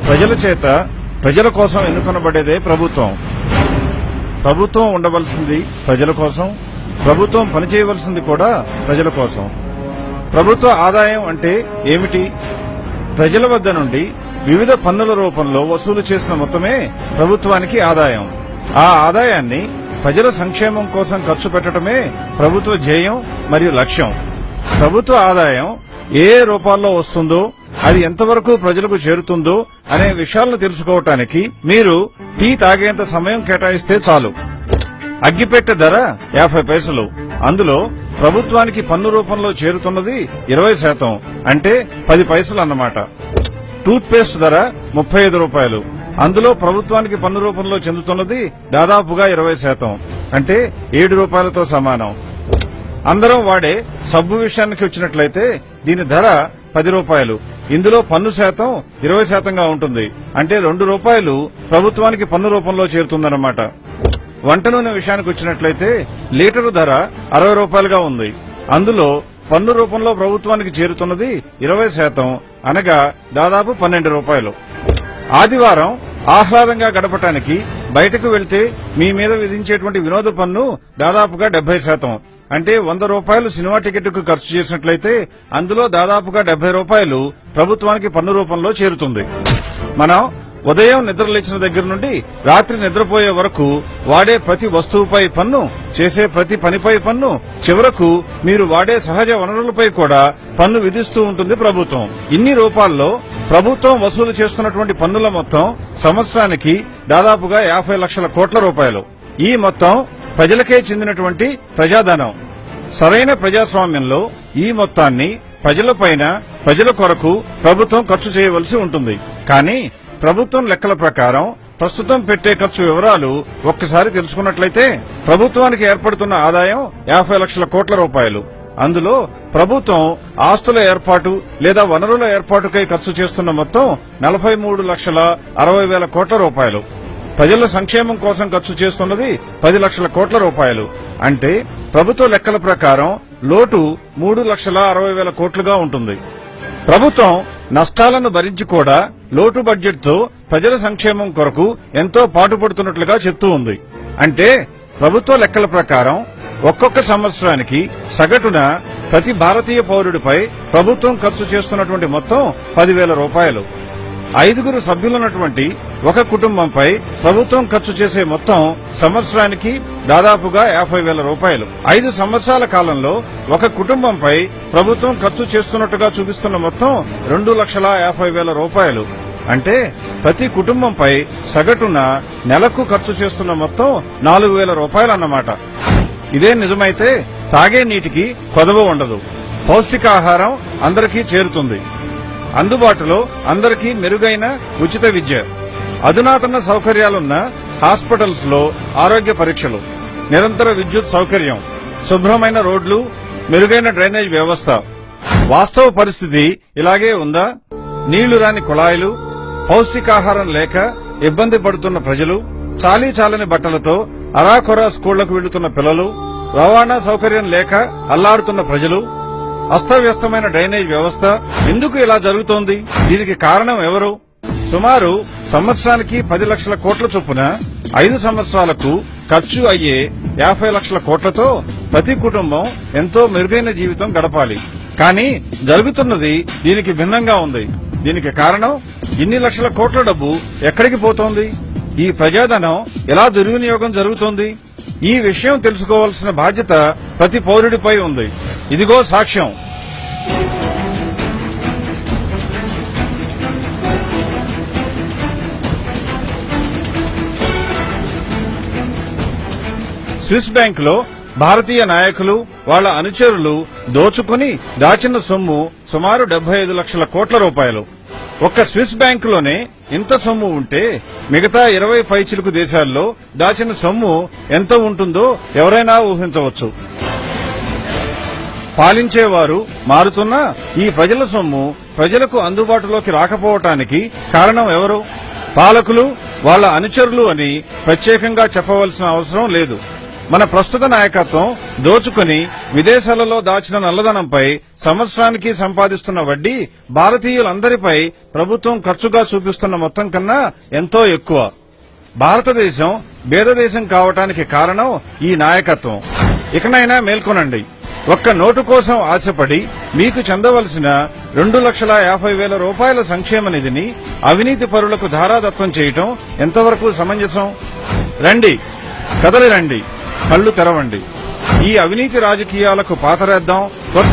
ప్రజల చేత ప్రజల కోసం ఎన్నుకొనబడేదే ప్రభుత్వం. ప్రభుత్వం ఉండవలసింది ప్రజల కోసం, ప్రభుత్వం పనిచేయవలసింది కూడా ప్రజల కోసం. ప్రభుత్వ ఆదాయం అంటే ఏమిటి? ప్రజల వద్ద నుండి వివిధ పన్నుల రూపంలో వసూలు చేసిన మొత్తమే ప్రభుత్వానికి ఆదాయం. ఆ ఆదాయాన్ని ప్రజల సంక్షేమం కోసం ఖర్చు పెట్టడమే ప్రభుత్వ ధ్యేయం మరియు లక్ష్యం. ప్రభుత్వ ఆదాయం ఏ రూపాల్లో వస్తుందో, అది ఎంతవరకు ప్రజలకు చేరుతుందో అనే విషయాలను తెలుసుకోవటానికి మీరు టీ తాగేంత సమయం కేటాయిస్తే చాలు. అగ్గిపెట్టె ధర 50 పైసలు. అందులో ప్రభుత్వానికి పన్ను రూపంలో చేరుతున్నది 20%, అంటే 10 పైసలు అన్నమాట. టూత్ పేస్ట్ ధర 35 రూపాయలు. అందులో ప్రభుత్వానికి పన్ను రూపంలో చెందుతున్నది దాదాపుగా 20%, అంటే 7 రూపాయలతో సమానం. అందరం వాడే సబ్బు విషయానికి వచ్చినట్లయితే దీని ధర 10 రూపాయలు. ఇందులో పన్ను శాతం 20%గా ఉంటుంది, అంటే 2 రూపాయలు ప్రభుత్వానికి పన్ను రూపంలో చేరుతుందన్నమాట. వంట నూనె విషయానికి వచ్చినట్లయితే లీటరు ధర 60 రూపాయలుగా ఉంది. అందులో పన్ను రూపంలో ప్రభుత్వానికి చేరుతున్నది 20%, అనగా దాదాపు 12 రూపాయలు. ఆదివారం ఆహ్లాదంగా గడపటానికి బయటకు వెళ్తే మీ మీద విధించేటువంటి వినోద పన్ను దాదాపుగా 70%, అంటే 100 రూపాయలు సినిమా టికెట్కు ఖర్చు చేసినట్లయితే అందులో దాదాపుగా 70 రూపాయలు ప్రభుత్వానికి పన్ను రూపంలో చేరుతుంది. మనం ఉదయం నిద్రలేచిన దగ్గర నుండి రాత్రి నిద్రపోయే వరకు వాడే ప్రతి వస్తువుపై పన్ను, చేసే ప్రతి పనిపై పన్ను, చివరకు మీరు వాడే సహజ వనరులపై కూడా పన్ను విధిస్తూ ఉంటుంది ప్రభుత్వం. ఇన్ని రూపాల్లో ప్రభుత్వం వసూలు చేస్తున్నటువంటి పన్నుల మొత్తం సంవత్సరానికి దాదాపుగా 50 లక్షల కోట్ల రూపాయలు. ఈ మొత్తం ప్రజలకే చెందినటువంటి ప్రజాధనం. సరైన ప్రజాస్వామ్యంలో ఈ మొత్తాన్ని ప్రజలపైన, ప్రజల కొరకు ప్రభుత్వం ఖర్చు చేయవలసి ఉంటుంది. కానీ ప్రభుత్వం లెక్కల ప్రకారం ప్రస్తుతం పెట్టే ఖర్చు వివరాలు ఒక్కసారి తెలుసుకున్నట్లయితే ప్రభుత్వానికి ఏర్పడుతున్న ఆదాయం 50 లక్షల కోట్ల రూపాయలు. అందులో ప్రభుత్వం ఆస్తుల ఏర్పాటు లేదా వనరుల ఏర్పాటుకై ఖర్చు చేస్తున్న మొత్తం 43,60,000 కోట్ల రూపాయలు. ప్రజల సంక్షేమం కోసం ఖర్చు చేస్తున్నది 10 లక్షల కోట్ల రూపాయలు. అంటే ప్రభుత్వ లెక్కల ప్రకారం లోటు 3,60,000 కోట్లుగా ఉంటుంది. ప్రభుత్వం నష్టాలను భరించి కూడా లోటు బడ్జెట్ తో ప్రజల సంక్షేమం కొరకు ఎంతో పాటుపడుతున్నట్లుగా చెప్తూ ఉంది. అంటే ప్రభుత్వ లెక్కల ప్రకారం ఒక్కొక్క సంవత్సరానికి సగటున ప్రతి భారతీయ పౌరుడిపై ప్రభుత్వం ఖర్చు చేస్తున్నటువంటి మొత్తం 10,000 రూపాయలు. 5 సభ్యులున్నటువంటి ఒక కుటుంబంపై ప్రభుత్వం ఖర్చు చేసే మొత్తం సంవత్సరానికి దాదాపుగా 50,000 రూపాయలు. 5 సంవత్సరాల కాలంలో ఒక కుటుంబంపై ప్రభుత్వం ఖర్చు చేస్తున్నట్టుగా చూపిస్తున్న మొత్తం 2,50,000 రూపాయలు. అంటే ప్రతి కుటుంబంపై సగటున నెలకు ఖర్చు చేస్తున్న మొత్తం 4,000 రూపాయలన్నమాట. ఇదే నిజమైతే తాగే నీటికి కొదవ ఉండదు. పౌష్టికాహారం అందరికీ చేరుతుంది. అందుబాటులో అందరికీ మెరుగైన ఉచిత విద్య, అధునాతన సౌకర్యాలున్న హాస్పిటల్స్ లో ఆరోగ్య పరీక్షలు, నిరంతర విద్యుత్ సౌకర్యం, శుభ్రమైన రోడ్లు, మెరుగైన డ్రైనేజ్ వ్యవస్థ. వాస్తవ పరిస్థితి ఇలాగే ఉందా? నీళ్లు రాని కుళాయిలు, పౌష్టికాహారం లేక ఇబ్బంది పడుతున్న ప్రజలు, చాలీ చాలని బట్టలతో అరాకొరా స్కూళ్లకు వెళ్తున్న పిల్లలు, రవాణా సౌకర్యం లేక అల్లాడుతున్న ప్రజలు, అస్తవ్యస్తమైన డ్రైనేజ్ వ్యవస్థ. ఎందుకు ఇలా జరుగుతోంది? దీనికి కారణం ఎవరు? సుమారు సంవత్సరానికి 10 లక్షల కోట్ల చొప్పున 5 సంవత్సరాలకు ఖర్చు అయ్యే 50 లక్షల కోట్లతో ప్రతి కుటుంబం ఎంతో మెరుగైన జీవితం గడపాలి. కానీ జరుగుతున్నది దీనికి భిన్నంగా ఉంది. దీనికి కారణం ఇన్ని లక్షల కోట్ల డబ్బు ఎక్కడికి పోతోంది? ఈ ప్రజాధనం ఎలా దుర్వినియోగం జరుగుతోంది? ఈ విషయం తెలుసుకోవాల్సిన బాధ్యత ప్రతి పౌరుడిపై ఉంది. ఇదిగో సాక్ష్యం. స్విస్ బ్యాంకులో భారతీయ నాయకులు, వాళ్ల అనుచరులు దోచుకుని దాచిన సొమ్ము సుమారు 75 లక్షల కోట్ల రూపాయలు. ఒక్క స్విస్ బ్యాంకులోనే ఇంత సొమ్ము ఉంటే మిగతా 20 పైచిలుకు దేశాల్లో దాచిన సొమ్ము ఎంత ఉంటుందో ఎవరైనా ఊహించవచ్చు. పాలించేవారు మారుతున్నా ఈ ప్రజల సొమ్ము ప్రజలకు అందుబాటులోకి రాకపోవటానికి కారణం ఎవరు? పాలకులు, వాళ్ల అనుచరులు అని ప్రత్యేకంగా చెప్పవలసిన అవసరం లేదు. మన ప్రస్తుత నాయకత్వం దోచుకుని విదేశాలలో దాచిన నల్లధనంపై సంవత్సరానికి సంపాదిస్తున్న వడ్డీ భారతీయులందరిపై ప్రభుత్వం ఖర్చుగా చూపిస్తున్న మొత్తం కన్నా ఎంతో ఎక్కువ. భారతదేశం బేదదేశం కావటానికి కారణం ఈ నాయకత్వం. ఇకనైనా మేల్కొనండి. ఒక్క నోటు కోసం ఆశపడి మీకు చెందవలసిన 2,50,000 రూపాయల సంక్షేమ నిధిని అవినీతి పరులకు ధారాదత్తం చేయటం ఎంతవరకు సమంజసం? రండి, కదలి రండి, కళ్లు తెరవండి. ఈ అవినీతి రాజకీయాలకు పాతరేద్దాం, కొత్త